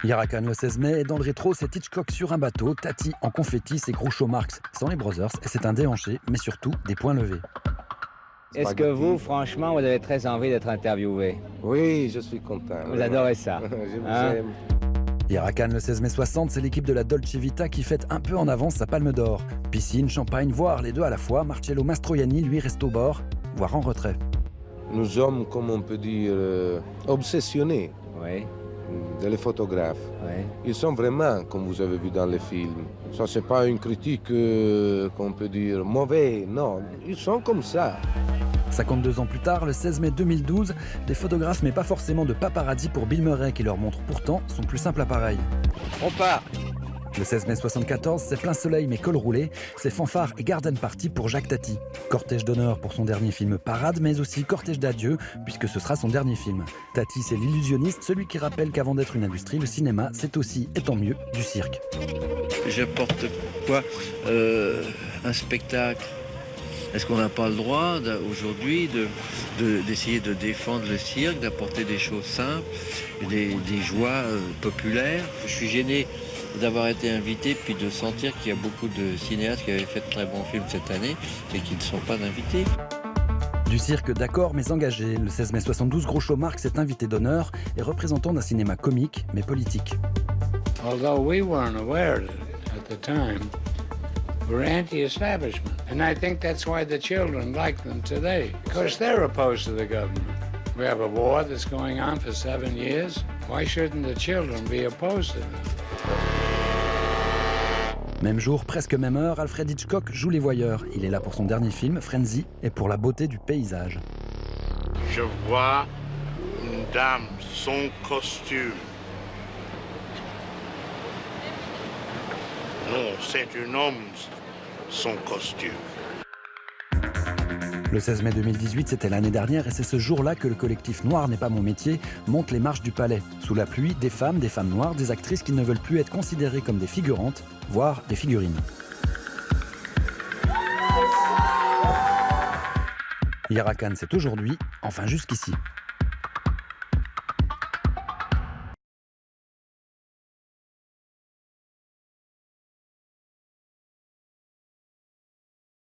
Hier à Cannes le 16 mai, et dans le rétro, c'est Hitchcock sur un bateau, Tati en confetti, c'est Groucho Marx sans les Brothers, et c'est un déhanché, mais surtout des poings levés. Est-ce que vous, franchement, vous avez très envie d'être interviewé? Oui, je suis content. Vous adorez ça, Je vous hein? aime. Hier à Cannes le 16 mai 60, c'est l'équipe de la Dolce Vita qui fête un peu en avance sa palme d'or. Piscine, champagne, voire les deux à la fois, Marcello Mastroianni lui reste au bord, voire en retrait. Nous sommes, comme on peut dire, obsessionnés Oui, des photographes. oui. Ils sont vraiment, comme vous avez vu dans les films. Ça, c'est pas une critique, qu'on peut dire, mauvais, non. Ils sont comme ça. 52 ans plus tard, le 16 mai 2012, des photographes mais pas forcément de paparazzi pour Bill Murray qui leur montre pourtant son plus simple appareil. On part! Le 16 mai 74, c'est plein soleil mais col roulé, c'est fanfare et garden party pour Jacques Tati. Cortège d'honneur pour son dernier film Parade, mais aussi cortège d'adieu, puisque ce sera son dernier film. Tati, c'est l'illusionniste, celui qui rappelle qu'avant d'être une industrie, le cinéma, c'est aussi, et tant mieux, du cirque. J'apporte quoi un spectacle. Est-ce qu'on n'a pas le droit aujourd'hui d'essayer de défendre le cirque, d'apporter des choses simples, des joies populaires? Je suis gêné d'avoir été invité puis de sentir qu'il y a beaucoup de cinéastes qui avaient fait de très bons films cette année et qui ne sont pas invités. Du cirque d'accord mais engagé, le 16 mai 72, Groucho Marx est invité d'honneur et représentant d'un cinéma comique mais politique. Although we weren't aware of it at the time, we're anti-establishment. And I think that's why the children like them today, because they're opposed to the government. We have a war that's going on for 7 years. Why shouldn't the children be opposed to them? Même jour, presque même heure, Alfred Hitchcock joue les voyeurs. Il est là pour son dernier film, Frenzy, et pour la beauté du paysage. Je vois une dame, son costume. Non, c'est un homme, son costume. Le 16 mai 2018, c'était l'année dernière, et c'est ce jour-là que le collectif Noir n'est pas mon métier monte les marches du Palais. Sous la pluie, des femmes noires, des actrices qui ne veulent plus être considérées comme des figurantes, voire des figurines. Hier à Cannes, c'est aujourd'hui, enfin jusqu'ici.